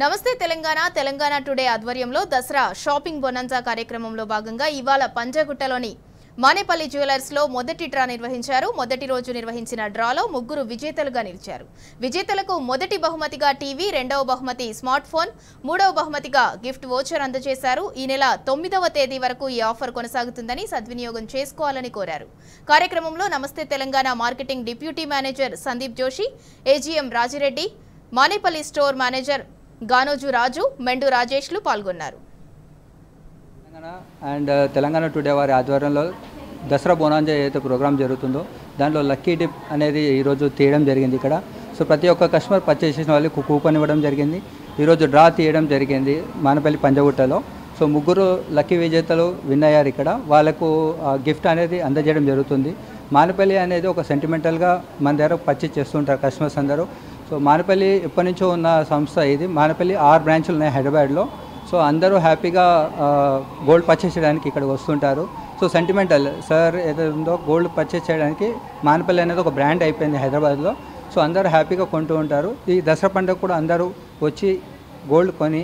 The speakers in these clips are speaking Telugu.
నమస్తే తెలంగాణ టుడే ఆధ్వర్యంలో దసరా షాపింగ్ బొనాన్జా కార్యక్రమంలో భాగంగా ఇవాళ పంజాగుట్టలోని మానేపల్లి జ్యువెలర్స్ లో మొదటి డ్రా నిర్వహించారు. మొదటి రోజు నిర్వహించిన డ్రాలో ముగ్గురు విజేతలుగా నిలిచారు. విజేతలకు మొదటి బహుమతిగా టీవీ, రెండవ బహుమతి స్మార్ట్ ఫోన్, మూడవ బహుమతిగా గిఫ్ట్ వోచర్ అందజేశారు. ఈ నెల 9వ తేదీ వరకు ఈ ఆఫర్ కొనసాగుతుందని సద్వినియోగం చేసుకోవాలని కోరారు. కార్యక్రమంలో Namaste Telangana marketing deputy manager Sandeep Joshi, AGM Rajireddy, Manepalli store manager Ganoju Raju, Mendu రాజేష్లు పాల్గొన్నారు. అండ్ తెలంగాణ టుడే వారి ఆధ్వర్యంలో దసరా బోనాంజా ఏదైతే ప్రోగ్రామ్ జరుగుతుందో దాంట్లో లక్కీ డిప్ అనేది ఈరోజు తీయడం జరిగింది ఇక్కడ. సో ప్రతి ఒక్క కస్టమర్ పర్చేస్ చేసిన వాళ్ళకి కూపన్ ఇవ్వడం జరిగింది. ఈరోజు డ్రా తీయడం జరిగింది మానపల్లి పంజగుట్టలో. సో ముగ్గురు లక్కీ విజేతలు విన్ అయ్యారు. ఇక్కడ వాళ్ళకు గిఫ్ట్ అనేది అందజేయడం జరుగుతుంది. మానపల్లి అనేది ఒక సెంటిమెంటల్గా మన దగ్గర పర్చేస్ చేస్తుంటారు కస్టమర్స్ అందరూ. సో మానపల్లి ఎప్పటి నుంచో ఉన్న సంస్థ ఇది. మానపల్లి 6 బ్రాంచ్లు ఉన్నాయి హైదరాబాద్లో. సో అందరూ హ్యాపీగా గోల్డ్ పర్చేస్ చేయడానికి ఇక్కడికి వస్తుంటారు. సో సెంటిమెంటల్ సార్ ఏదైతే ఉందో గోల్డ్ పర్చేస్ చేయడానికి మానపల్లి అనేది ఒక బ్రాండ్ అయిపోయింది హైదరాబాద్లో. సో అందరూ హ్యాపీగా కొంటూ ఉంటారు. ఈ దసరా పండుగ కూడా అందరూ వచ్చి గోల్డ్ కొని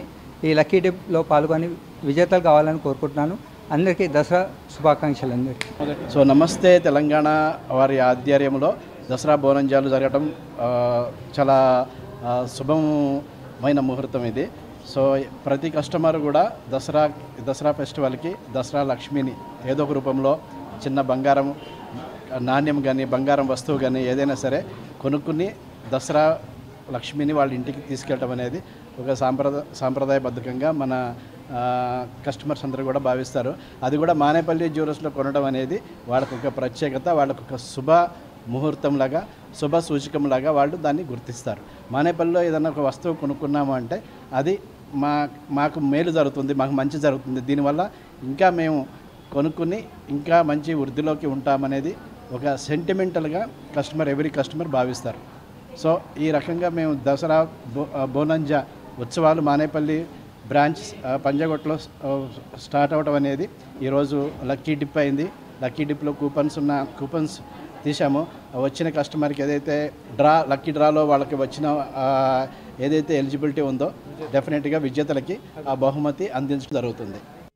ఈ లక్కీ డిప్లో పాల్గొని విజేతలు కావాలని కోరుకుంటున్నాను. అందరికీ దసరా శుభాకాంక్షలు అందరికీ. సో నమస్తే తెలంగాణ వారి ఆధ్వర్యంలో దసరా బోనంజాలు జరగడం చాలా శుభమైన ముహూర్తం ఇది. సో ప్రతి కస్టమర్ కూడా దసరా ఫెస్టివల్కి దసరా లక్ష్మిని ఏదో ఒక రూపంలో చిన్న బంగారం నాణ్యం కానీ బంగారం వస్తువు కానీ ఏదైనా సరే కొనుక్కుని దసరా లక్ష్మిని వాళ్ళ ఇంటికి తీసుకెళ్ళడం అనేది ఒక సాంప్రదాయబద్ధకంగా మన కస్టమర్స్ అందరూ కూడా భావిస్తారు. అది కూడా మానేపల్లి జ్యువెలర్స్లో కొనడం అనేది వాళ్ళకు ఒక ప్రత్యేకత, వాళ్ళకు ఒక శుభ ముహూర్తంలాగా శుభ సూచకంలాగా వాళ్ళు దాన్ని గుర్తిస్తారు. మానేపల్లిలో ఏదైనా ఒక వస్తువు కొనుక్కున్నాము అంటే అది మాకు మేలు జరుగుతుంది, మాకు మంచి జరుగుతుంది, దీనివల్ల ఇంకా మేము కొనుక్కుని ఇంకా మంచి వృద్ధిలోకి ఉంటామనేది ఒక సెంటిమెంటల్గా ఎవరీ కస్టమర్ భావిస్తారు. సో ఈ రకంగా మేము దసరా బోనంజా ఉత్సవాలు మానేపల్లి బ్రాంచ్ పంజాగుట్టలో స్టార్ట్ అవ్వడం అనేది ఈరోజు లక్కీ డిప్ అయింది. లక్కీ డిప్లో కూపన్స్ తీసాము. వచ్చిన కస్టమర్కి ఏదైతే లక్కీ డ్రాలో వాళ్ళకి వచ్చిన ఏదైతే ఎలిజిబిలిటీ ఉందో డెఫినెట్గా విజేతలకి ఆ బహుమతి అందించడం జరుగుతుంది.